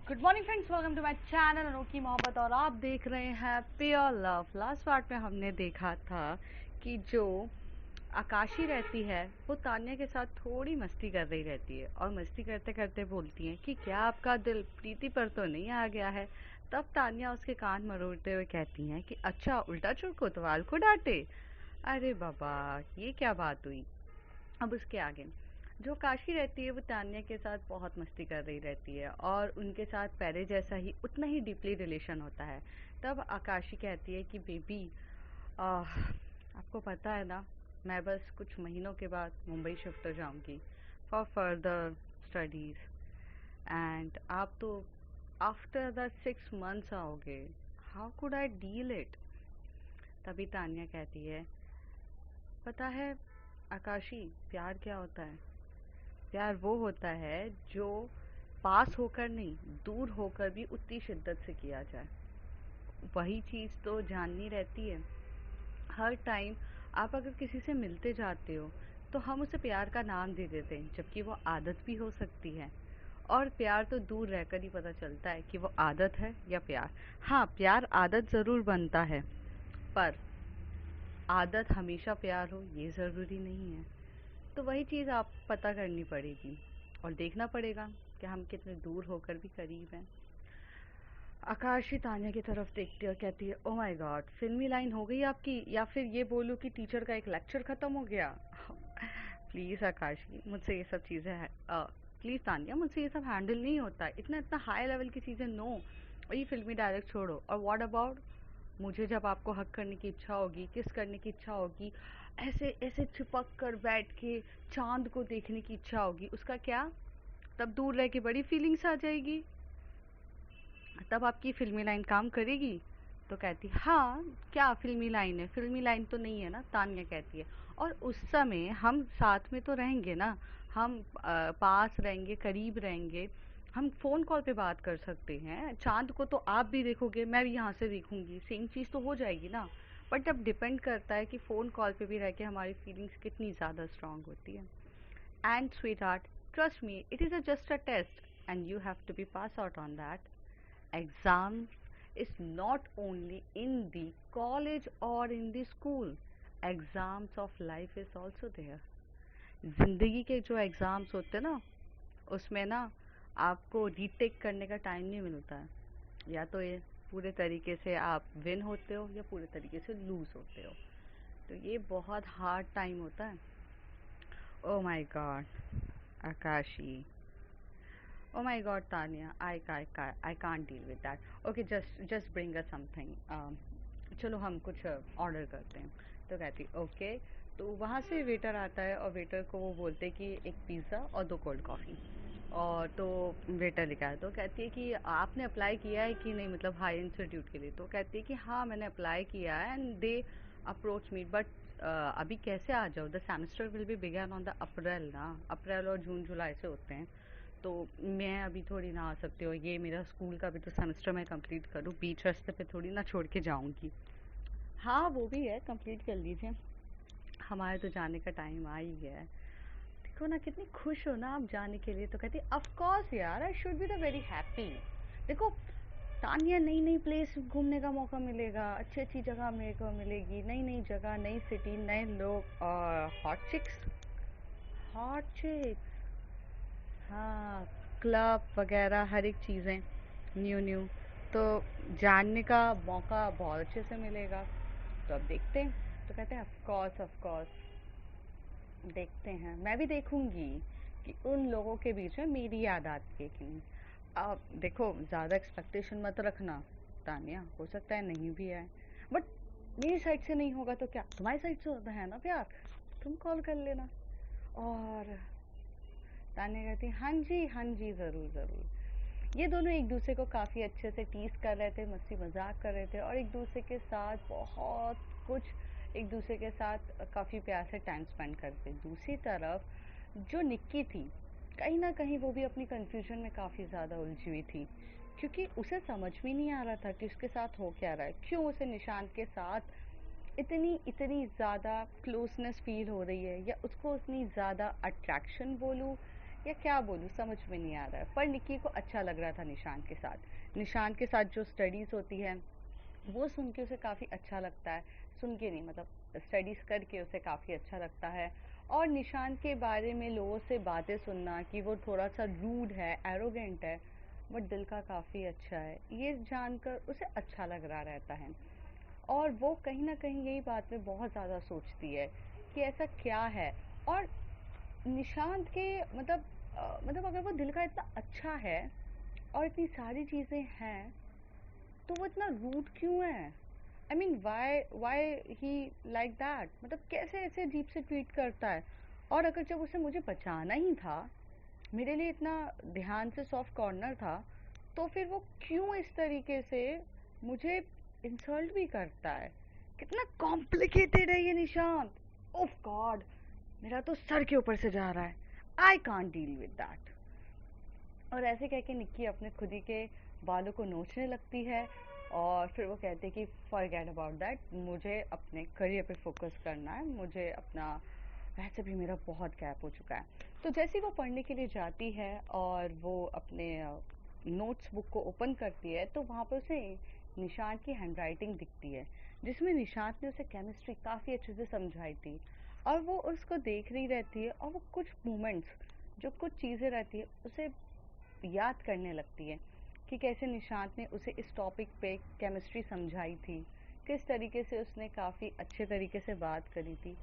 Good morning friends, welcome to my channel Anokhi Mohabbat. और आप देख रहे हैं प्योर लव। लास्ट पार्ट में हमने देखा था कि जो आकाशी रहती है वो तान्या के साथ थोड़ी मस्ती कर रही रहती है और मस्ती करते करते बोलती है कि क्या आपका दिल प्रीति पर तो नहीं आ गया है। तब तान्या उसके कान मरोड़ते हुए कहती हैं कि अच्छा, उल्टा चोर कोतवाल को डांटे। अरे बाबा, ये क्या बात हुई। अब उसके आगे जो काशी रहती है वो तान्या के साथ बहुत मस्ती कर रही रहती है और उनके साथ पहले जैसा ही उतना ही डीपली रिलेशन होता है। तब आकाशी कहती है कि बेबी, आपको पता है ना, मैं बस कुछ महीनों के बाद मुंबई शिफ्ट हो जाऊंगी फॉर फर्दर स्टडीज़, एंड आप तो आफ्टर द 6 months आओगे। How could I deal it. तभी तान्या कहती है, पता है आकाशी, प्यार क्या होता है। प्यार वो होता है जो पास होकर नहीं, दूर होकर भी उतनी शिद्दत से किया जाए। वही चीज़ तो जाननी रहती है। हर टाइम आप अगर किसी से मिलते जाते हो तो हम उसे प्यार का नाम दे देते हैं, जबकि वो आदत भी हो सकती है। और प्यार तो दूर रहकर ही पता चलता है कि वो आदत है या प्यार। हाँ, प्यार आदत ज़रूर बनता है, पर आदत हमेशा प्यार हो ये ज़रूरी नहीं है। तो वही चीज़ आप पता करनी पड़ेगी और देखना पड़ेगा कि हम कितने दूर होकर भी करीब हैं। आकाशी तान्या की तरफ देखती है और कहती है, ओ माय गॉड, फिल्मी लाइन हो गई आपकी, या फिर ये बोलूँ कि टीचर का एक लेक्चर ख़त्म हो गया। प्लीज़ आकाशी, मुझसे ये सब चीज़ें है, प्लीज़ तान्या, मुझसे ये सब हैंडल नहीं होता। इतना इतना हाई लेवल की चीज़ें नो। और ये फिल्मी डायरेक्ट छोड़ो। और व्हाट अबाउट मुझे जब आपको हक करने की इच्छा होगी, किस करने की इच्छा होगी, ऐसे ऐसे चिपक कर बैठ के चांद को देखने की इच्छा होगी, उसका क्या। तब दूर रह के बड़ी फीलिंग्स आ जाएगी। तब आपकी फिल्मी लाइन काम करेगी। तो कहती, हाँ क्या फिल्मी लाइन है, फिल्मी लाइन तो नहीं है ना, तान्या कहती है। और उस समय हम साथ में तो रहेंगे ना, हम पास रहेंगे, करीब रहेंगे, हम फ़ोन कॉल पे बात कर सकते हैं। चांद को तो आप भी देखोगे, मैं भी यहाँ से देखूंगी, सेम चीज़ तो हो जाएगी ना। बट अब डिपेंड करता है कि फ़ोन कॉल पे भी रह के हमारी फीलिंग्स कितनी ज़्यादा स्ट्रांग होती है। And sweetheart, trust me, it is just a test and you have to be pass out on that. Exams is not only in the college or in the school. Exams of life is also there. ज़िंदगी के जो exams होते हैं ना, उसमें ना आपको retake करने का टाइम नहीं मिलता है। या तो ये पूरे तरीके से आप विन होते हो या पूरे तरीके से लूज़ होते हो। तो ये बहुत हार्ड टाइम होता है। Oh my God Akashi, Oh my God, Tanya, I can't deal with that. Okay, just bring us something. चलो हम कुछ ऑर्डर करते हैं। तो कहती ओके। तो वहाँ से वेटर आता है और वेटर को वो बोलते हैं कि एक पिज़्ज़ा और 2 कोल्ड कॉफ़ी। और तो वेटर लिखा है, तो कहती है कि आपने अप्लाई किया है कि नहीं, मतलब हाई इंस्टीट्यूट के लिए। तो कहती है कि हाँ मैंने अप्लाई किया है and they approach me, but अभी कैसे आ जाओ, the semester will be begin on the April ना, अप्रैल और जून जुलाई से होते हैं। तो मैं अभी थोड़ी ना आ सकती हूँ, ये मेरा स्कूल का भी तो सेमेस्टर मैं कंप्लीट करूँ, बीच रास्ते पे थोड़ी ना छोड़ के जाऊँगी। हाँ वो भी है, कंप्लीट कर लीजिए, हमारे तो जाने का टाइम आ ही गया है। देखो ना कितनी खुश हो ना आप जाने के लिए। तो कहती ऑफ कोर्स यार, I should be the very happy. देखो तान्या, नई नई प्लेस घूमने का मौका मिलेगा, अच्छी अच्छी जगह मेरे को मिलेगी, नई नई जगह, नई सिटी, नए लोग और हॉट चिक्स। हॉट चिक्स, हाँ, क्लब वगैरह हर एक चीज़ें न्यू न्यू, तो जानने का मौका बहुत अच्छे से मिलेगा। तो अब देखते हैं। तो कहते हैं ऑफ कोर्स देखते हैं, मैं भी देखूंगी कि उन लोगों के बीच में मेरी याद आती है कि नहीं। अब देखो ज़्यादा एक्सपेक्टेशन मत रखना तानिया, हो सकता है नहीं भी आए, बट मेरी साइड से नहीं होगा तो क्या, तुम्हारी साइड से होता है ना प्यार, तुम कॉल कर लेना। और तान्या कहती हाँ जी ज़रूर ज़रूर। ये दोनों एक दूसरे को काफ़ी अच्छे से टीस कर रहे थे, मस्ती मजाक कर रहे थे और एक दूसरे के साथ बहुत कुछ, एक दूसरे के साथ काफ़ी प्यार से टाइम स्पेंड करते। दूसरी तरफ जो निक्की थी, कहीं ना कहीं वो भी अपनी कन्फ्यूजन में काफ़ी ज़्यादा उलझी हुई थी, क्योंकि उसे समझ में नहीं आ रहा था कि उसके साथ हो क्या रहा है, क्यों उसे निशांत के साथ इतनी इतनी ज़्यादा क्लोजनेस फील हो रही है, या उसको उतनी ज़्यादा अट्रैक्शन बोलूँ या क्या बोलूँ, समझ में नहीं आ रहा है। पर निक्की को अच्छा लग रहा था निशांत के साथ। निशांत के साथ जो स्टडीज़ होती है वो सुन के उसे काफ़ी अच्छा लगता है। सुन के नहीं, मतलब स्टडीज़ करके उसे काफ़ी अच्छा लगता है। और निशांत के बारे में लोगों से बातें सुनना कि वो थोड़ा सा रूड है, एरोगेंट है, बट दिल का काफ़ी अच्छा है, ये जानकर उसे अच्छा लग रहा रहता है। और वो कहीं ना कहीं यही बात में बहुत ज़्यादा सोचती है कि ऐसा क्या है। और निशांत के मतलब अगर वो दिल का इतना अच्छा है और इतनी सारी चीज़ें हैं, तो वो इतना रूड क्यों है? I mean why why he like that, मतलब कैसे ऐसे अजीब से ट्रीट करता है। और अगर जब उसे मुझे बचाना ही था, मेरे लिए इतना ध्यान से सॉफ्ट कॉर्नर था, तो फिर वो क्यों इस तरीके से मुझे इंसल्ट भी करता है? कितना कॉम्प्लिकेटेड है ये निशांत। ओह गॉड, मेरा तो सर के ऊपर से जा रहा है। I can't deal with that. और ऐसे कह के निक्की अपने खुद ही के बालों को नोचने लगती है। और फिर वो कहते हैं कि फॉरगेट अबाउट दैट, मुझे अपने करियर पे फोकस करना है, मुझे अपना, वैसे भी मेरा बहुत गैप हो चुका है। तो जैसे ही वो पढ़ने के लिए जाती है और वो अपने नोट्स बुक को ओपन करती है, तो वहाँ पर उसे निशांत की हैंडराइटिंग दिखती है, जिसमें निशांत ने उसे केमिस्ट्री काफ़ी अच्छे से समझाई थी। और वो उसको देख रही रहती है, और वो कुछ मोमेंट्स, जो कुछ चीज़ें रहती है, उसे याद करने लगती है कि कैसे निशांत ने उसे इस टॉपिक पे केमिस्ट्री समझाई थी, किस तरीके से उसने काफ़ी अच्छे तरीके से बात करी थी।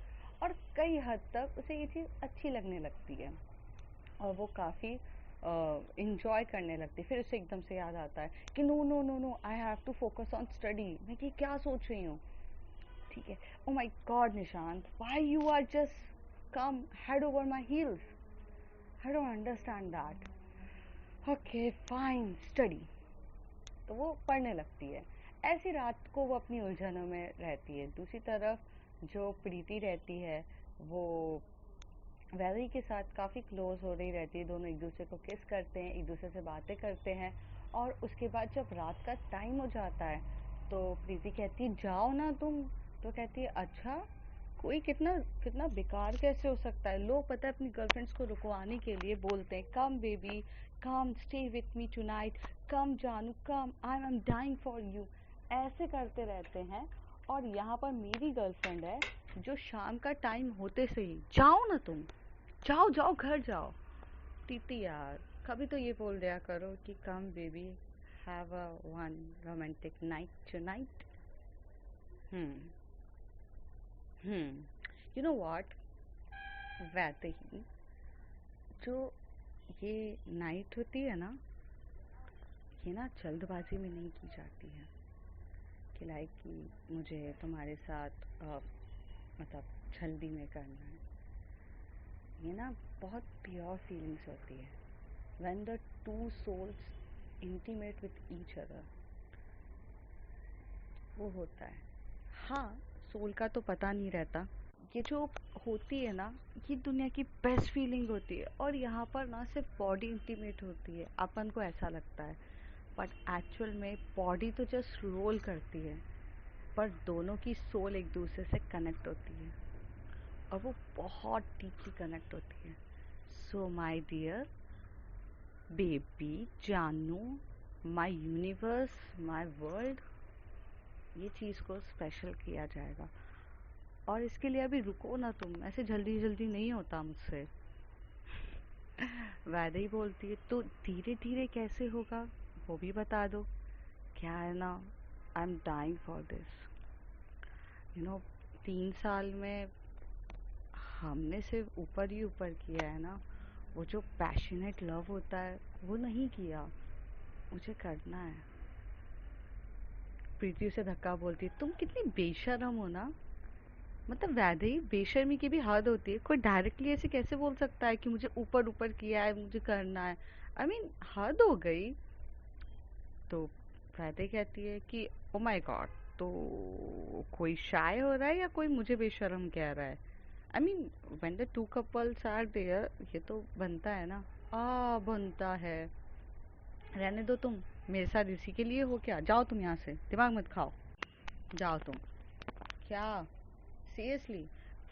और कई हद तक उसे ये चीज़ अच्छी लगने लगती है और वो काफ़ी इंजॉय करने लगती है। फिर उसे एकदम से याद आता है कि no no no no, I have to focus on study. मैं कि क्या सोच रही हूँ? ठीक है, oh my god Nishant, why you are just come head over my heels, I don't understand that. Okay fine, study. तो वो पढ़ने लगती है। ऐसी रात को वो अपनी उलझनों में रहती है। दूसरी तरफ जो प्रीति रहती है, वो वैदेही के साथ काफ़ी क्लोज हो रही रहती है। दोनों एक दूसरे को किस करते हैं, एक दूसरे से बातें करते हैं। और उसके बाद जब रात का टाइम हो जाता है, तो प्रीति कहती है जाओ ना तुम। तो कहती है अच्छा, कोई कितना कितना बेकार कैसे हो सकता है। लोग पता है अपनी गर्लफ्रेंड्स को रुकवाने के लिए बोलते हैं come baby, come stay with me tonight, come जानू come, I am dying for you, ऐसे करते रहते हैं। और यहाँ पर मेरी गर्लफ्रेंड है जो शाम का टाइम होते से ही जाओ ना तुम, जाओ जाओ घर जाओ। प्रीति यार, कभी तो ये बोल दिया करो कि come baby, have a one romantic night tonight. Hmm you know what, Vaidehi, जो ये नाइट होती है ना, ये ना जल्दबाजी में नहीं की जाती है कि लाइक कि मुझे तुम्हारे साथ मतलब जल्दी में करना है। ये ना बहुत प्योर फीलिंग्स होती है, when the two souls intimate with each other, वो होता है। हाँ, सोल का तो पता नहीं रहता। ये जो होती है ना, ये दुनिया की बेस्ट फीलिंग होती है। और यहाँ पर ना सिर्फ बॉडी इंटीमेट होती है, अपन को ऐसा लगता है, बट एक्चुअल में बॉडी तो जस्ट रोल करती है, पर दोनों की सोल एक दूसरे से कनेक्ट होती है, और वो बहुत डीपली कनेक्ट होती है। सो माय डियर बेबी जानू, माय यूनिवर्स, माय वर्ल्ड, ये चीज़ को स्पेशल किया जाएगा। और इसके लिए अभी रुको ना तुम, ऐसे जल्दी जल्दी नहीं होता मुझसे। वैदेही बोलती है तो धीरे धीरे कैसे होगा, वो भी बता दो। क्या है ना, I am dying for this, you know. 3 साल में हमने सिर्फ ऊपर ही ऊपर किया है ना, वो जो पैशनेट लव होता है वो नहीं किया, मुझे करना है। प्रीति उसे धक्का बोलती है तुम कितनी बेशर्म हो ना। मतलब वैदेही, बेशर्मी की भी हद होती है। कोई डायरेक्टली ऐसे कैसे बोल सकता है कि मुझे ऊपर ऊपर किया है, मुझे करना है? आई मीन हद हो गई। तो वैदेही कहती है कि ओ माय गॉड, तो कोई शाय हो रहा है या कोई मुझे बेशर्म कह रहा है? I mean when the two couples are there, ये तो बनता है ना। बनता है। रहने दो तुम, मेरे साथ इसी के लिए हो क्या? जाओ तुम यहाँ से, दिमाग मत खाओ, जाओ तुम। क्या सीरियसली,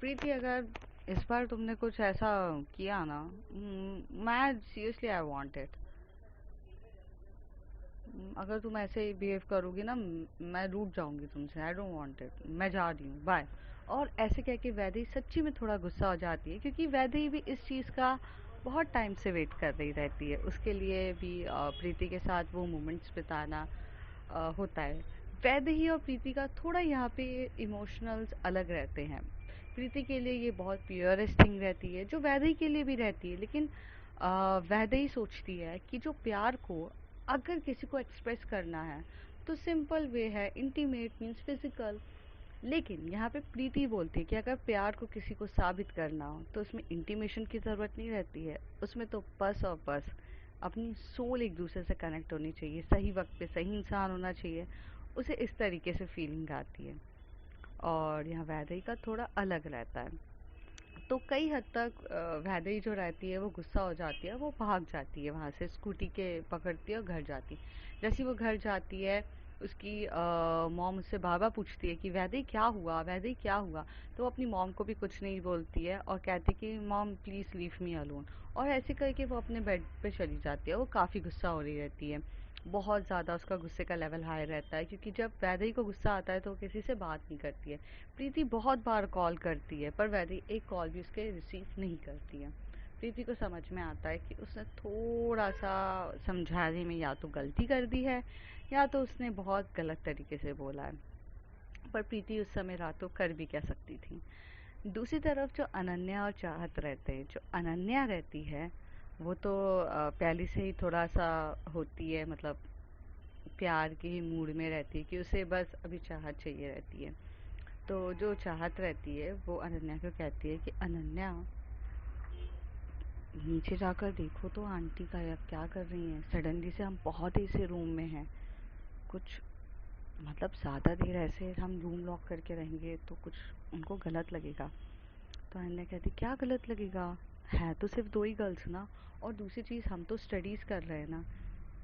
प्रीति अगर इस बार तुमने कुछ ऐसा किया ना, मैं सीरियसली आई वांट इट। अगर तुम ऐसे ही बिहेव करोगी ना, मैं रूठ जाऊंगी तुमसे। आई डोंट वांट इट, मैं जा रही हूँ, बाय। और ऐसे कह के वैदेही सच्ची में थोड़ा गुस्सा हो जाती है, क्योंकि वैदेही भी इस चीज़ का बहुत टाइम से वेट कर रही रहती है। उसके लिए भी प्रीति के साथ वो मोमेंट्स बिताना होता है। वैदेही और प्रीति का थोड़ा यहाँ पे इमोशनल्स अलग रहते हैं। प्रीति के लिए ये बहुत प्योरेस्ट थिंग रहती है, जो वैदेही के लिए भी रहती है, लेकिन वैदेही सोचती है कि जो प्यार को अगर किसी को एक्सप्रेस करना है तो सिंपल वे है, इंटीमेट मीन्स फिजिकल। लेकिन यहाँ पे प्रीति बोलती है कि अगर प्यार को किसी को साबित करना हो तो उसमें इंटीमेशन की ज़रूरत नहीं रहती है, उसमें तो बस और बस अपनी सोल एक दूसरे से कनेक्ट होनी चाहिए, सही वक्त पे सही इंसान होना चाहिए। उसे इस तरीके से फीलिंग आती है। और यहाँ वैदेही का थोड़ा अलग रहता है। तो कई हद तक वैदेही जो रहती है वो गुस्सा हो जाती है, वो भाग जाती है वहाँ से, स्कूटी के पकड़ती है और घर जाती है। जैसे वो घर जाती है, उसकी मॉम उससे बार बार पूछती है कि वैदेही क्या हुआ, वैदेही क्या हुआ। तो वो अपनी मॉम को भी कुछ नहीं बोलती है और कहती है कि mom please leave me alone. और ऐसे करके वो अपने बेड पे चली जाती है। वो काफ़ी गुस्सा हो रही रहती है, बहुत ज़्यादा उसका गुस्से का लेवल हाई रहता है, क्योंकि जब वैदेही को गुस्सा आता है तो वो किसी से बात नहीं करती है। प्रीति बहुत बार कॉल करती है पर वैदेही एक कॉल भी उसके रिसीव नहीं करती है। प्रीति को समझ में आता है कि उसने थोड़ा सा समझाने में या तो गलती कर दी है, या तो उसने बहुत गलत तरीके से बोला है। पर प्रीति उस समय रातों कर भी क्या सकती थी। दूसरी तरफ जो अनन्या और चाहत रहते हैं, जो अनन्या रहती है वो तो पहले से ही थोड़ा सा होती है, मतलब प्यार के ही मूड में रहती है कि उसे बस अभी चाहत चाहिए रहती है। तो जो चाहत रहती है वो अनन्या को कहती है कि अनन्या, नीचे जाकर देखो तो आंटी का क्या कर रही हैं। सडनली से हम बहुत ही से रूम में हैं, कुछ मतलब ज़्यादा देर ऐसे हम रूम लॉक करके रहेंगे तो कुछ उनको गलत लगेगा। तो अनन्या कहती क्या गलत लगेगा, है तो सिर्फ दो ही गर्ल्स ना, और दूसरी चीज़ हम तो स्टडीज़ कर रहे हैं ना।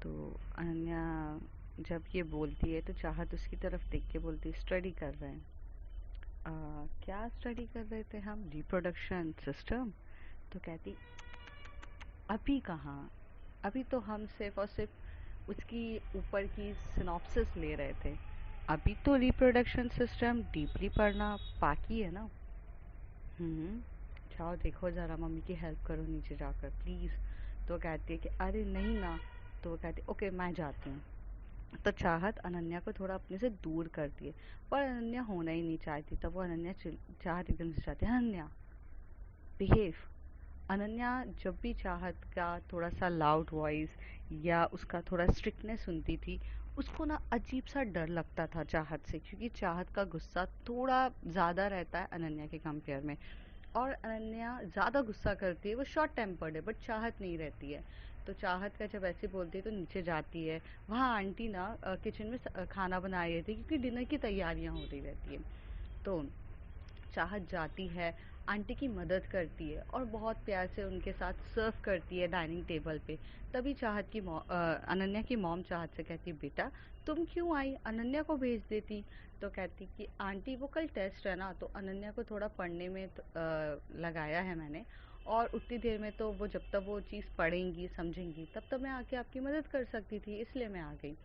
तो अनन्या जब ये बोलती है तो चाहत उसकी तरफ देख के बोलती है स्टडी कर रहे हैं। क्या स्टडी कर रहे थे हम, रिप्रोडक्शन सिस्टम। तो कहती अभी कहाँ, अभी तो हम सिर्फ और सिर्फ उसकी ऊपर की सिनॉप्सिस ले रहे थे, अभी तो रिप्रोडक्शन सिस्टम डीपली पढ़ना बाकी है ना। हम्म, जाओ देखो ज़रा, मम्मी की हेल्प करो नीचे जाकर प्लीज़। तो कहती है कि अरे नहीं ना। तो वो कहती है ओके मैं जाती हूँ। तो चाहत अनन्या को थोड़ा अपने से दूर करती है, पर अनन्या होना ही नहीं चाहती। तब वो अनन्या चाहत एकदम से चाहती है अनन्या बिहेव। अनन्या जब भी चाहत का थोड़ा सा लाउड वॉइस या उसका थोड़ा स्ट्रिक्टनेस सुनती थी, उसको ना अजीब सा डर लगता था चाहत से, क्योंकि चाहत का गुस्सा थोड़ा ज़्यादा रहता है अनन्या के कंपेयर में। और अनन्या ज़्यादा गुस्सा करती है, वो शॉर्ट टेम्पर्ड है, बट चाहत नहीं रहती है। तो चाहत का जब ऐसे बोलती है तो नीचे जाती है। वहाँ आंटी ना किचन में खाना बना रही थी, क्योंकि डिनर की तैयारियाँ हो रही रहती है। तो चाहत जाती है, आंटी की मदद करती है और बहुत प्यार से उनके साथ सर्व करती है डाइनिंग टेबल पे। तभी अनन्या की मॉम चाहत से कहती बेटा तुम क्यों आई, अनन्या को भेज देती। तो कहती कि आंटी वो कल टेस्ट है ना, तो अनन्या को थोड़ा पढ़ने में लगाया है मैंने, और उतनी देर में तो वो जब तक वो चीज़ पढ़ेंगी समझेंगी तब तक मैं आके आपकी मदद कर सकती थी, इसलिए मैं आ गई।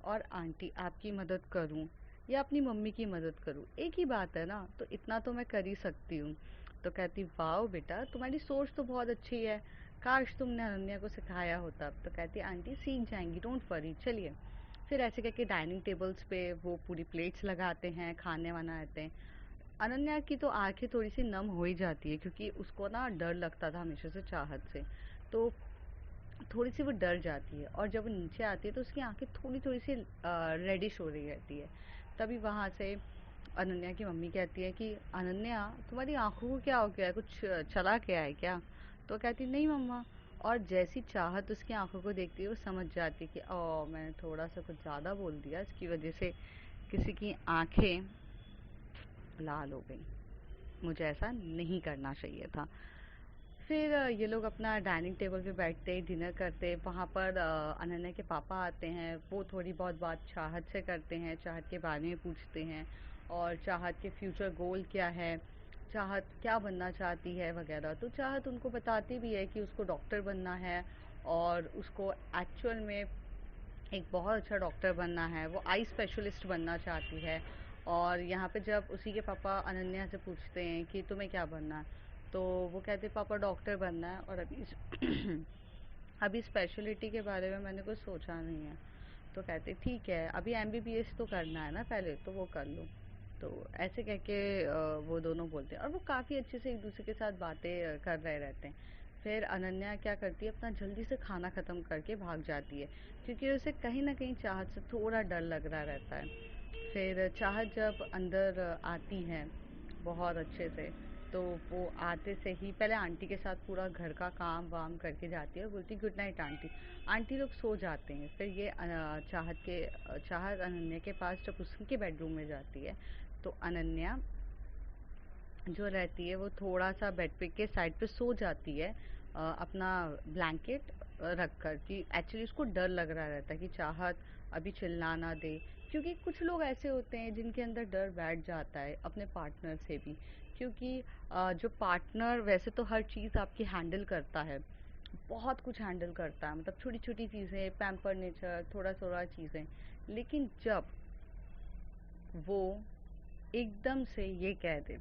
और आंटी आपकी मदद करूं या अपनी मम्मी की मदद करूं, एक ही बात है ना, तो इतना तो मैं कर ही सकती हूँ। तो कहती वाह बेटा तुम्हारी सोच तो बहुत अच्छी है, काश तुमने अनन्या को सिखाया होता। तो कहती आंटी सीख जाएंगी, डोंट वरी, चलिए। फिर ऐसे करके डाइनिंग टेबल्स पे वो पूरी प्लेट्स लगाते हैं, खाने वाना आते हैं। अनन्या की तो आंखें थोड़ी सी नम हो ही जाती है, क्योंकि उसको ना डर लगता था हमेशा से चाहत से। तो थोड़ी सी वो डर जाती है, और जब वो नीचे आती है तो उसकी आंखें थोड़ी थोड़ी सी रेडिश हो रही रहती है। तभी वहाँ से अनन्या की मम्मी कहती है कि अनन्या तुम्हारी आंखों को क्या हो गया है, कुछ चला गया है क्या। तो कहती नहीं मम्मा। और जैसी चाहत उसकी आंखों को देखती है वो समझ जाती है कि ओ मैंने थोड़ा सा कुछ ज़्यादा बोल दिया, इसकी वजह से किसी की आंखें लाल हो गई, मुझे ऐसा नहीं करना चाहिए था। फिर ये लोग अपना डाइनिंग टेबल पे बैठते हैं, डिनर करते हैं। वहाँ पर अनन्या के पापा आते हैं, वो थोड़ी बहुत बात चाहत से करते हैं, चाहत के बारे में पूछते हैं और चाहत के फ्यूचर गोल क्या है। चाहत क्या बनना चाहती है वगैरह। तो चाहत उनको बताती भी है कि उसको डॉक्टर बनना है और उसको एक्चुअल में एक बहुत अच्छा डॉक्टर बनना है, वो आई स्पेशलिस्ट बनना चाहती है। और यहाँ पे जब उसी के पापा अनन्या से पूछते हैं कि तुम्हें क्या बनना है, तो वो कहते हैं पापा डॉक्टर बनना है और अभी अभी स्पेशलिटी के बारे में मैंने कुछ सोचा नहीं है। तो कहते ठीक है, अभी एमबीबीएस तो करना है ना पहले, तो वो कर लो। तो ऐसे कह के वो दोनों बोलते हैं और वो काफ़ी अच्छे से एक दूसरे के साथ बातें कर रहे रहते हैं। फिर अनन्या क्या करती है, अपना जल्दी से खाना ख़त्म करके भाग जाती है, क्योंकि उसे कहीं ना कहीं चाहत से थोड़ा डर लग रहा रहता है। फिर चाहत जब अंदर आती है बहुत अच्छे से, तो वो आते से ही पहले आंटी के साथ पूरा घर का काम वाम करके जाती है और बोलती गुड नाइट आंटी। आंटी लोग सो जाते हैं। फिर ये चाहत अनन्या के पास जब उसके बेडरूम में जाती है, तो अनन्या जो रहती है वो थोड़ा सा बेड पे के साइड पे सो जाती है, अपना ब्लैंकेट रख कर, कि एक्चुअली उसको डर लग रहा रहता है कि चाहत अभी चिल्ला ना दे। क्योंकि कुछ लोग ऐसे होते हैं जिनके अंदर डर बैठ जाता है अपने पार्टनर से भी, क्योंकि जो पार्टनर वैसे तो हर चीज़ आपकी हैंडल करता है, बहुत कुछ हैंडल करता है, मतलब छोटी छोटी चीज़ें, पैम्पर नेचर, थोड़ा थोड़ा चीज़ें। लेकिन जब वो एकदम से ये कह दे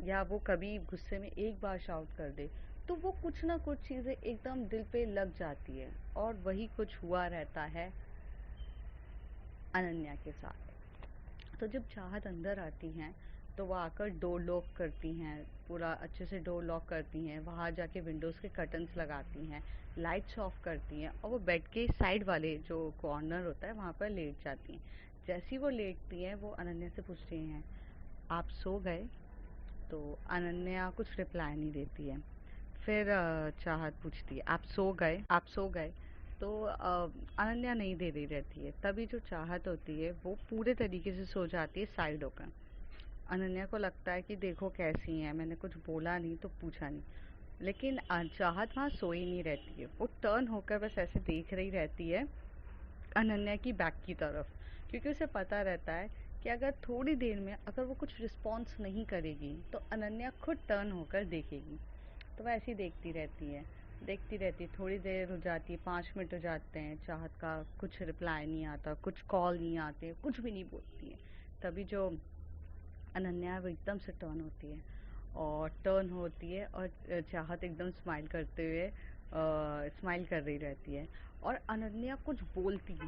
या वो कभी गुस्से में एक बार शाउट कर दे, तो वो कुछ ना कुछ चीज़ें एकदम दिल पे लग जाती है। और वही कुछ हुआ रहता है अनन्या के साथ। तो जब चाहत अंदर आती हैं, तो वो आकर डोर लॉक करती हैं, पूरा अच्छे से डोर लॉक करती हैं, बाहर जाके विंडोज़ के कर्टन्स लगाती हैं, लाइट्स ऑफ करती हैं और वो बेड के साइड वाले जो कॉर्नर होता है वहाँ पर लेट जाती हैं। जैसे ही वो लेटती हैं, वो अनन्या से पूछती हैं आप सो गए? तो अनन्या कुछ रिप्लाई नहीं देती है। फिर चाहत पूछती है आप सो गए, आप सो गए? तो अनन्या नहीं दे रही रहती है। तभी जो चाहत होती है वो पूरे तरीके से सो जाती है साइड होकर। अनन्या को लगता है कि देखो कैसी हैं, मैंने कुछ बोला नहीं तो पूछा नहीं। लेकिन चाहत वहाँ सोई नहीं रहती है, वो टर्न होकर बस ऐसे देख रही रहती है अनन्या की बैक की तरफ, क्योंकि उसे पता रहता है कि अगर थोड़ी देर में अगर वो कुछ रिस्पॉन्स नहीं करेगी तो अनन्या खुद टर्न होकर देखेगी। तो वह ऐसी देखती रहती है, देखती रहती है। थोड़ी देर हो जाती है, 5 मिनट हो जाते हैं, चाहत का कुछ रिप्लाई नहीं आता, कुछ कॉल नहीं आते, कुछ भी नहीं बोलती है। तभी जो अनन्या है वो एकदम से टर्न होती है, और टर्न होती है और चाहत एकदम स्माइल करते हुए स्माइल कर रही रहती है। और अनन्या कुछ बोलती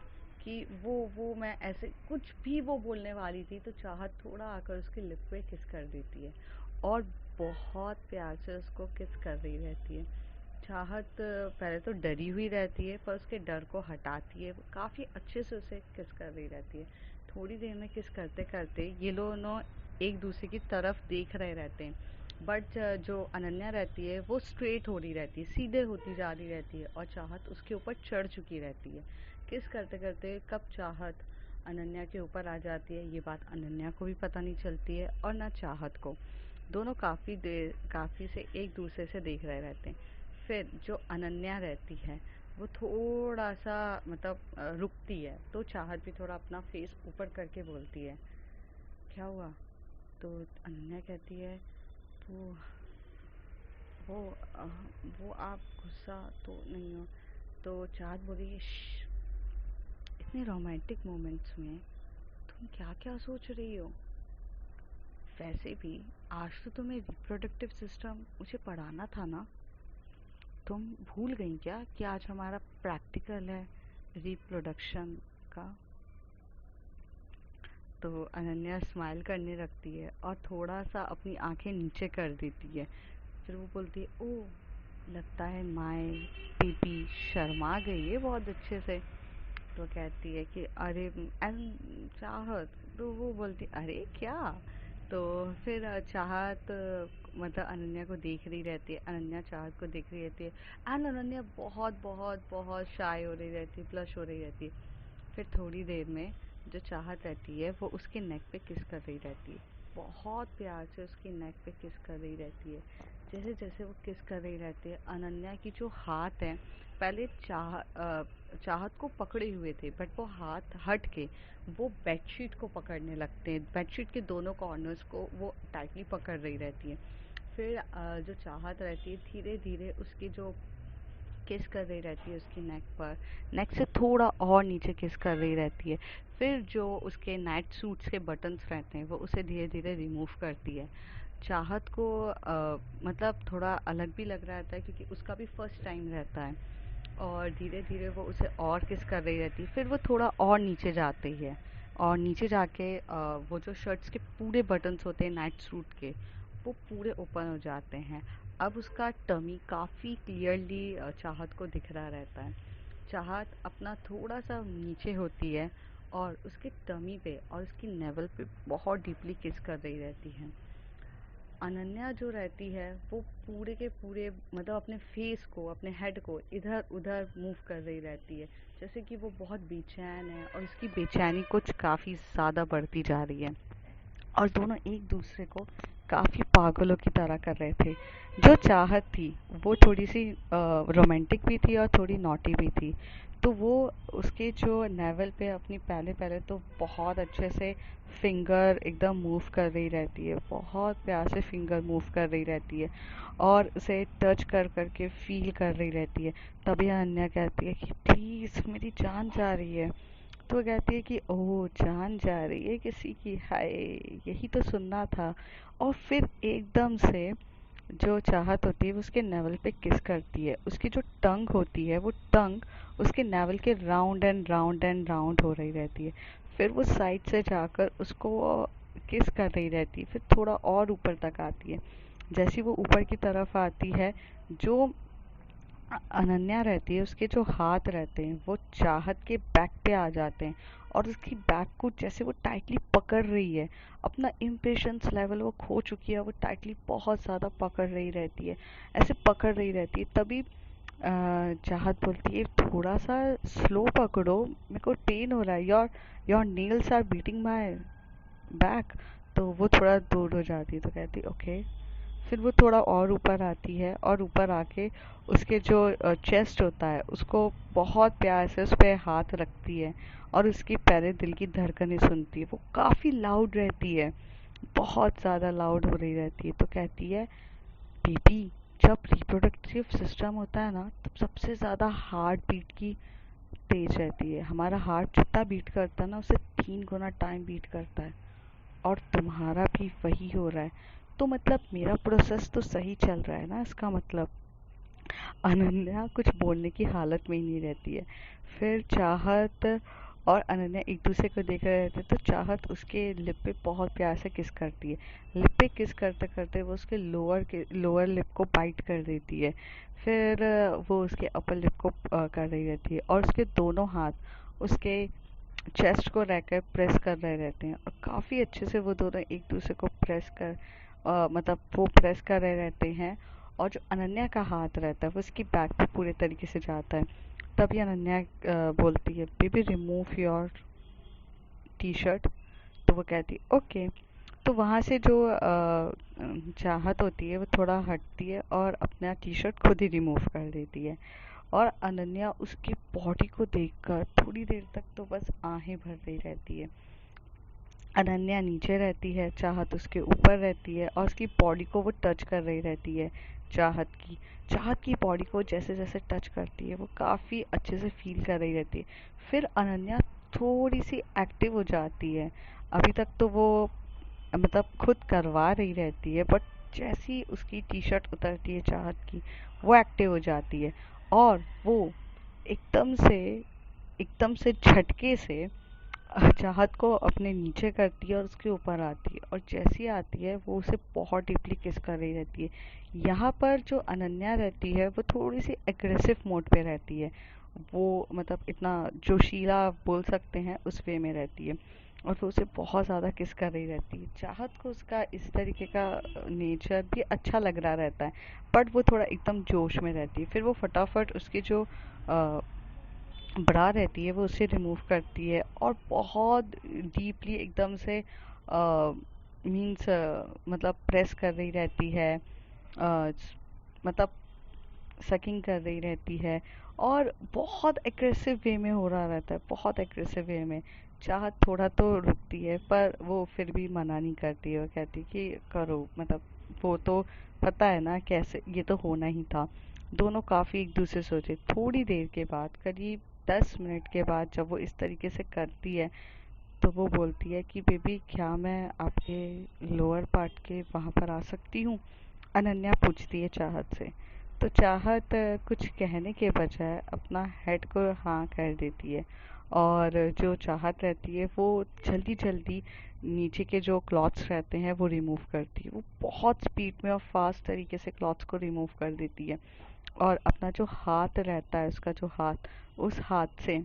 कि वो मैं ऐसे कुछ भी वो बोलने वाली थी, तो चाहत थोड़ा आकर उसके लिप पे किस कर देती है और बहुत प्यार से उसको किस कर रही रहती है। चाहत पहले तो डरी हुई रहती है, पर उसके डर को हटाती है, वो काफ़ी अच्छे से उसे किस कर रही रहती है। थोड़ी देर में किस करते करते ये दोनों एक दूसरे की तरफ देख रहे रहते हैं, बट जो अनन्या रहती है वो स्ट्रेट हो रही रहती है, सीधे होती जा रही रहती है, और चाहत उसके ऊपर चढ़ चुकी रहती है। किस करते करते कब चाहत अनन्या के ऊपर आ जाती है, ये बात अनन्या को भी पता नहीं चलती है और ना चाहत को। दोनों काफ़ी से एक दूसरे से देख रहे रहते हैं। फिर जो अनन्या रहती है वो थोड़ा सा मतलब रुकती है, तो चाहत भी थोड़ा अपना फेस ऊपर करके बोलती है क्या हुआ? तो अनन्या कहती है वो वो अ, वो आप गुस्सा तो नहीं हो? तो चाहत बोली इतने रोमांटिक मोमेंट्स में तुम क्या क्या सोच रही हो? वैसे भी आज तो तुम्हें रिप्रोडक्टिव सिस्टम मुझे पढ़ाना था ना, तुम भूल गई क्या कि आज हमारा प्रैक्टिकल है रिप्रोडक्शन का? तो अनन्या स्माइल करने लगती है और थोड़ा सा अपनी आंखें नीचे कर देती है। फिर वो बोलती है ओह, लगता है माय बेबी शर्मा गई है बहुत अच्छे से। तो कहती है कि अरे चाहत, तो वो बोलती अरे क्या? तो फिर चाहत मतलब अनन्या को देख रही रहती है, अनन्या चाहत को देख रही रहती है, एंड अनन्या बहुत बहुत बहुत शाय हो रही रहती है, ब्लश हो रही रहती है। फिर थोड़ी देर में जो चाहत रहती है वो उसके नेक पे किस कर रही रहती है, बहुत प्यार से उसकी नेक पे किस कर रही रहती है। जैसे जैसे वो किस कर रही रहती है, अनन्या की जो हाथ है पहले चाहत को पकड़े हुए थे, बट वो हाथ हट के वो बेडशीट को पकड़ने लगते हैं। बेडशीट के दोनों कॉर्नर्स को वो टाइटली पकड़ रही रहती है। फिर जो चाहत रहती है धीरे धीरे उसकी जो किस कर रही रहती है उसकी नेक पर, नेक से थोड़ा और नीचे किस कर रही रहती है। फिर जो उसके नाइट सूट्स के बटन्स रहते हैं वो उसे धीरे धीरे रिमूव करती है। चाहत को मतलब थोड़ा अलग भी लग रहा था क्योंकि उसका भी फर्स्ट टाइम रहता है, और धीरे धीरे वो उसे और किस कर रही रहती है। फिर वो थोड़ा और नीचे जाती है, और नीचे जाके वो जो शर्ट्स के पूरे बटन्स होते हैं नाइट सूट के वो पूरे ओपन हो जाते हैं। अब उसका टमी काफ़ी क्लियरली चाहत को दिख रहा रहता है। चाहत अपना थोड़ा सा नीचे होती है और उसके टमी पे और उसकी नेवल पे बहुत डीपली किस कर रही रहती है। अनन्या जो रहती है वो पूरे के पूरे मतलब अपने फेस को, अपने हेड को इधर उधर मूव कर रही रहती है, जैसे कि वो बहुत बेचैन है और उसकी बेचैनी कुछ काफ़ी ज़्यादा बढ़ती जा रही है। और दोनों एक दूसरे को काफ़ी पागलों की तरह कर रहे थे। जो चाहत थी वो थोड़ी सी रोमांटिक भी थी और थोड़ी नॉटी भी थी। तो वो उसके जो नेवल पे अपनी पहले पहले तो बहुत अच्छे से फिंगर एकदम मूव कर रही रहती है, बहुत प्यार से फिंगर मूव कर रही रहती है और उसे टच कर करके फील कर रही रहती है। तभी अनन्या कहती है कि प्लीज़ मेरी जान जा रही है। तो वो कहती है कि ओह जान जा रही है किसी की, हाय यही तो सुनना था। और फिर एकदम से जो चाहत होती है वो उसके नेवल पे किस करती है। उसकी जो टंग होती है वो टंग उसके नेवल के round and round and round हो रही रहती है। फिर वो साइड से जाकर उसको किस कर रही रहती है, फिर थोड़ा और ऊपर तक आती है। जैसी वो ऊपर की तरफ आती है, जो अनन्या रहती है उसके जो हाथ रहते हैं वो चाहत के बैक पे आ जाते हैं और उसकी बैक को जैसे वो टाइटली पकड़ रही है। अपना इम्पेशंस लेवल वो खो चुकी है, वो टाइटली बहुत ज़्यादा पकड़ रही रहती है, ऐसे पकड़ रही रहती है। तभी चाहत बोलती है थोड़ा सा स्लो पकड़ो, मेरे को पेन हो रहा है, your your nails are beating my back. तो वो थोड़ा दूर हो जाती है, तो कहती है ओके। फिर वो थोड़ा और ऊपर आती है और ऊपर आके उसके जो चेस्ट होता है उसको बहुत प्यार से उस पर हाथ रखती है और उसकी पहले दिल की धड़कनें सुनती है। वो काफ़ी लाउड रहती है, बहुत ज़्यादा लाउड हो रही रहती है। तो कहती है बेबी, जब रिप्रोडक्टिव सिस्टम होता है ना तब सबसे ज़्यादा हार्ट बीट की तेज रहती है। हमारा हार्ट जितना बीट करता है ना उससे 3 गुना टाइम बीट करता है, और तुम्हारा भी वही हो रहा है। तो मतलब मेरा प्रोसेस तो सही चल रहा है ना, इसका मतलब। अनन्या कुछ बोलने की हालत में ही नहीं रहती है। फिर चाहत और अनन्या एक दूसरे को देख रहे रहते हैं, तो चाहत उसके लिप पे बहुत प्यार से किस करती है। लिप पे किस करते करते वो उसके लोअर लिप को बाइट कर देती है। फिर वो उसके अपर लिप को कर रही रहती है और उसके दोनों हाथ उसके चेस्ट को रहकर प्रेस कर रहे रहते हैं, और काफ़ी अच्छे से वो दोनों एक दूसरे को प्रेस कर मतलब वो प्रेस कर रहे रहते हैं। और जो अनन्या का हाथ रहता है वो उसकी बैक पे पूरे तरीके से जाता है। तभी अनन्या बोलती है baby remove your T shirt. तो वो कहती है ओके। तो वहाँ से जो चाहत होती है वो थोड़ा हटती है और अपना टी शर्ट खुद ही रिमूव कर देती है। और अनन्या उसकी बॉडी को देखकर थोड़ी देर तक तो बस आहें भर रही रहती है। अनन्या नीचे रहती है, चाहत उसके ऊपर रहती है और उसकी बॉडी को वो टच कर रही रहती है। चाहत की बॉडी को जैसे जैसे टच करती है वो काफ़ी अच्छे से फील कर रही रहती है। फिर अनन्या थोड़ी सी एक्टिव हो जाती है। अभी तक तो वो मतलब खुद करवा रही रहती है, बट जैसी उसकी टी शर्ट उतरती है चाहत की वो एक्टिव हो जाती है, और वो एकदम से झटके से चाहत को अपने नीचे करती है और उसके ऊपर आती है, और जैसी आती है वो उसे बहुत डीपली किस कर रही रहती है। यहाँ पर जो अनन्या रहती है वो थोड़ी सी एग्रेसिव मोड पे रहती है। वो मतलब इतना जोशीला बोल सकते हैं उस वे में रहती है, और वो उसे बहुत ज़्यादा किस कर रही रहती है। चाहत को उसका इस तरीके का नेचर भी अच्छा लग रहा रहता है, बट वो थोड़ा एकदम जोश में रहती है। फिर वो फटाफट उसकी जो ब्रा रहती है वो उसे रिमूव करती है और बहुत डीपली एकदम से मीन्स मतलब प्रेस कर रही रहती है, मतलब सकिंग कर रही रहती है। और बहुत एग्रेसिव वे में हो रहा रहता है, बहुत एग्रेसिव वे में। चाहत थोड़ा तो रुकती है पर वो फिर भी मना नहीं करती है, वो कहती कि करो, मतलब वो तो पता है ना कैसे, ये तो होना ही था। दोनों काफ़ी एक दूसरे से सोचे। थोड़ी देर के बाद, करीब 10 मिनट के बाद, जब वो इस तरीके से करती है तो वो बोलती है कि बेबी क्या मैं आपके लोअर पार्ट के वहाँ पर आ सकती हूँ। अनन्या पूछती है चाहत से। तो चाहत कुछ कहने के बजाय अपना हेड को हाँ कर देती है। और जो चाहत रहती है वो जल्दी जल्दी नीचे के जो क्लॉथ्स रहते हैं वो रिमूव करती है। वो बहुत स्पीड में और फास्ट तरीके से क्लॉथ्स को रिमूव कर देती है। और अपना जो हाथ रहता है, उसका जो हाथ, उस हाथ से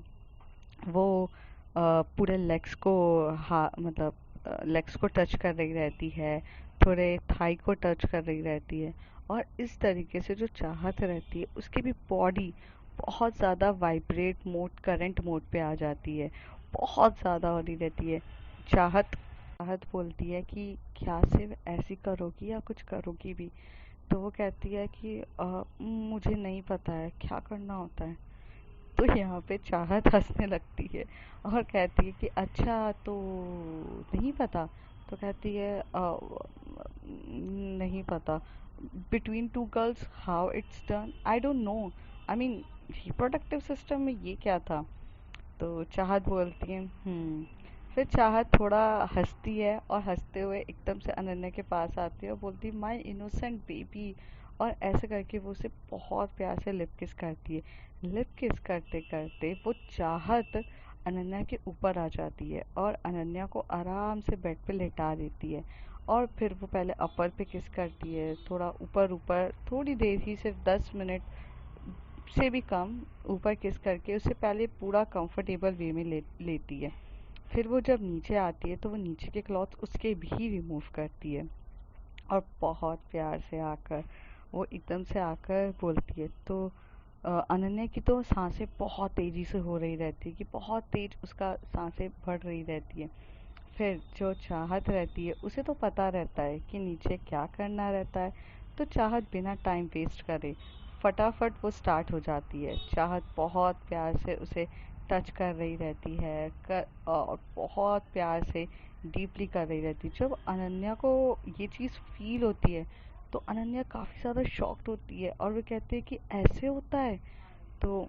वो पूरे लेग्स को, हा मतलब लेग्स को टच कर रही रहती है, थोड़े थाई को टच कर रही रहती है। और इस तरीके से जो चाहत रहती है उसकी भी बॉडी बहुत ज़्यादा वाइब्रेट मोड, करंट मोड पे आ जाती है, बहुत ज़्यादा हो रही रहती है। चाहत चाहत बोलती है कि क्या सिर्फ ऐसी करोगी या कुछ करोगी भी? तो वो कहती है कि मुझे नहीं पता है क्या करना होता है। तो यहाँ पे चाहत हंसने लगती है और कहती है कि अच्छा तो नहीं पता? तो कहती है नहीं पता, between two girls how it's done I don't know, I mean reproductive system में ये क्या था? तो चाहत बोलती है फिर चाहत थोड़ा हंसती है और हंसते हुए एकदम से अनन्या के पास आती है और बोलती है माय इनोसेंट बेबी। और ऐसे करके वो उसे बहुत प्यार से लिप किस करती है। लिप किस करते करते वो चाहत अनन्या के ऊपर आ जाती है और अनन्या को आराम से बेड पे लेटा देती है। और फिर वो पहले अपर पे किस करती है, थोड़ा ऊपर ऊपर, थोड़ी देर ही, सिर्फ 10 मिनट से भी कम ऊपर किस करके उसे पहले पूरा कंफर्टेबल वे में लेती है। फिर वो जब नीचे आती है तो वो नीचे के क्लॉथ उसके भी रिमूव करती है। और बहुत प्यार से आकर वो एकदम से आकर बोलती है। तो अनन्या की तो सांसें बहुत तेज़ी से हो रही रहती है, कि बहुत तेज उसका सांसें बढ़ रही रहती है। फिर जो चाहत रहती है उसे तो पता रहता है कि नीचे क्या करना रहता है। तो चाहत बिना टाइम वेस्ट करे फटाफट वो स्टार्ट हो जाती है। चाहत बहुत प्यार से उसे टच कर रही रहती है, और बहुत प्यार से डीपली कर रही रहती है। जब अनन्या को ये चीज़ फील होती है तो अनन्या काफ़ी ज़्यादा शॉक्ड होती है और वो कहती है कि ऐसे होता है? तो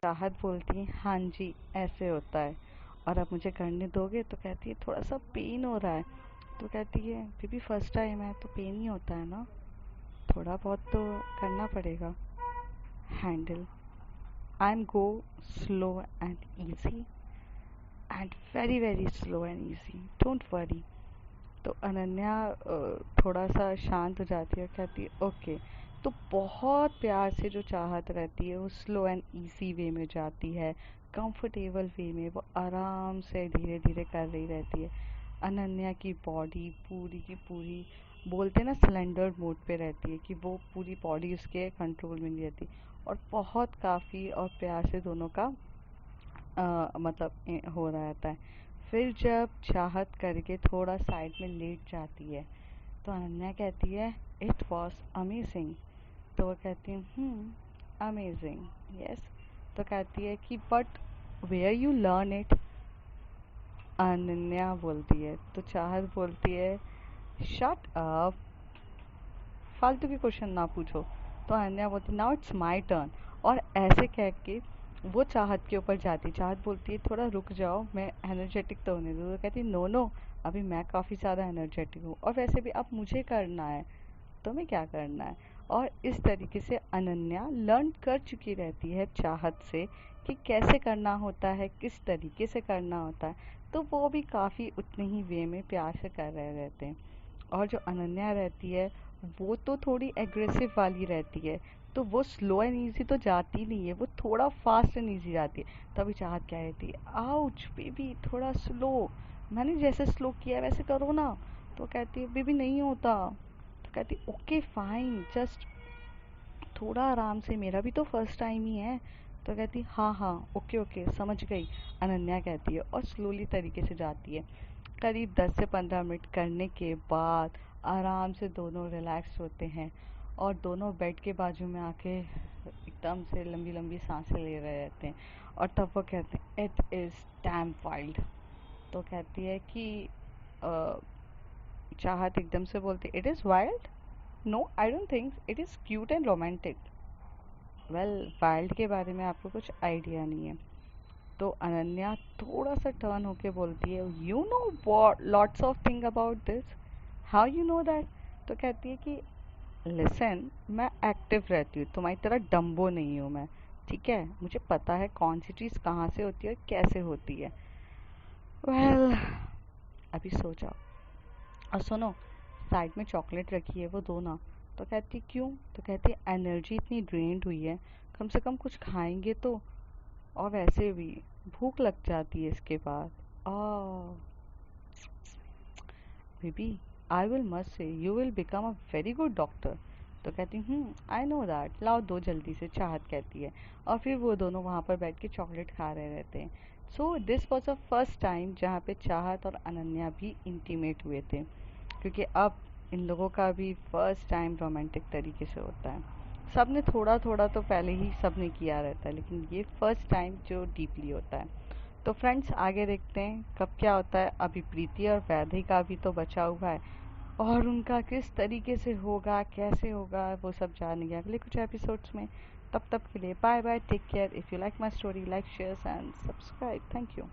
राहत बोलती है हाँ जी ऐसे होता है, और अब मुझे करने दोगे? तो कहती है थोड़ा सा पेन हो रहा है। तो कहती है बेबी फर्स्ट टाइम है तो पेन ही होता है ना, थोड़ा बहुत तो करना पड़ेगा। Handle, I am go slow and easy, and very very slow and easy, don't worry. तो अनन्या थोड़ा सा शांत हो जाती है और कहती है ओके। तो बहुत प्यार से जो चाहत रहती है वो स्लो एंड इजी वे में जाती है, कंफर्टेबल वे में वो आराम से धीरे धीरे कर रही रहती है। अनन्या की बॉडी पूरी की पूरी, बोलते हैं ना, सिलेंडर मोड पे रहती है, कि वो पूरी बॉडी उसके कंट्रोल में नहीं रहती। और बहुत काफ़ी और प्यार से दोनों का मतलब हो रहा रहता है। फिर जब चाहत करके थोड़ा साइड में लेट जाती है तो अनन्या कहती है इट वॉज अमेजिंग। तो वो कहती है अमेजिंग यस। तो कहती है कि but where you learn it? Ananya बोलती है। तो चाहत बोलती है शट अप, फालतू के क्वेश्चन ना पूछो। तो अनन्या बोलती नाउ इट्स माय टर्न। और ऐसे कह के वो चाहत के ऊपर जाती। चाहत बोलती है थोड़ा रुक जाओ, मैं एनर्जेटिक तो होने दो। तो कहती है नो नो, अभी मैं काफ़ी ज़्यादा एनर्जेटिक हूँ और वैसे भी अब मुझे करना है, तुम्हें क्या करना है? और इस तरीके से अनन्या लर्न कर चुकी रहती है चाहत से कि कैसे करना होता है, किस तरीके से करना होता है। तो वो भी काफ़ी उतने ही वे में प्यार से कर रहे रहते हैं। और जो अनन्या रहती है वो तो थोड़ी एग्रेसिव वाली रहती है, तो वो स्लो एंड इजी तो जाती नहीं है, वो थोड़ा फास्ट एंड इजी जाती है। तभी चाहत क्या रहती है आउच बेबी थोड़ा स्लो, मैंने जैसे स्लो किया है वैसे करो ना। तो कहती है बेबी नहीं होता। तो कहती ओके फाइन, जस्ट थोड़ा आराम से, मेरा भी तो फर्स्ट टाइम ही है। तो कहती हाँ हाँ ओके ओके समझ गई, अनन्या कहती है और स्लोली तरीके से जाती है। करीब 10 से 15 मिनट करने के बाद आराम से दोनों रिलैक्स होते हैं और दोनों बेड के बाजू में आके एकदम से लंबी लंबी सांसें ले रहे रहते हैं। और तब वो कहते हैं इट इज़ डैम वाइल्ड। तो कहती है कि अ, चाहत एकदम से बोलती it is wild, no I don't think, it is cute and romantic. Well, wild के बारे में आपको कुछ आइडिया नहीं है। तो अनन्या थोड़ा सा टर्न होके बोलती है you know lots of thing about this, how you know that. तो कहती है कि लिसन, मैं एक्टिव रहती हूँ, तुम्हारी तरह डम्बो नहीं हूँ मैं, ठीक है, मुझे पता है कौन सी चीज़ कहाँ से होती है और कैसे होती है। वेल, अभी सो जाओ। और सुनो, साइड में चॉकलेट रखी है, वो दो ना। तो कहती क्यों? तो कहती एनर्जी इतनी ड्रेन्ड हुई है, कम से कम कुछ खाएंगे तो। और वैसे भी भूख लग जाती है इसके बाद। ओह baby, I will must say you will become a very good doctor. तो कहती आई नो दैट, लाओ दो जल्दी से, चाहत कहती है। और फिर वो दोनों वहाँ पर बैठ के चॉकलेट खा रहे रहते हैं। So this was a first time जहाँ पे चाहत और अनन्या भी इंटीमेट हुए थे, क्योंकि अब इन लोगों का भी फर्स्ट टाइम रोमांटिक तरीके से होता है। सब ने थोड़ा थोड़ा तो पहले ही सब ने किया रहता है, लेकिन ये फर्स्ट टाइम जो डीपली होता है। तो फ्रेंड्स, आगे देखते हैं कब क्या होता है। अभी प्रीति और वैदेही का भी तो बचा हुआ है, और उनका किस तरीके से होगा, कैसे होगा, वो सब जानेंगे अगले कुछ एपिसोड्स में। तब तक के लिए bye bye, take care. If you like my story, like share and subscribe. Thank you.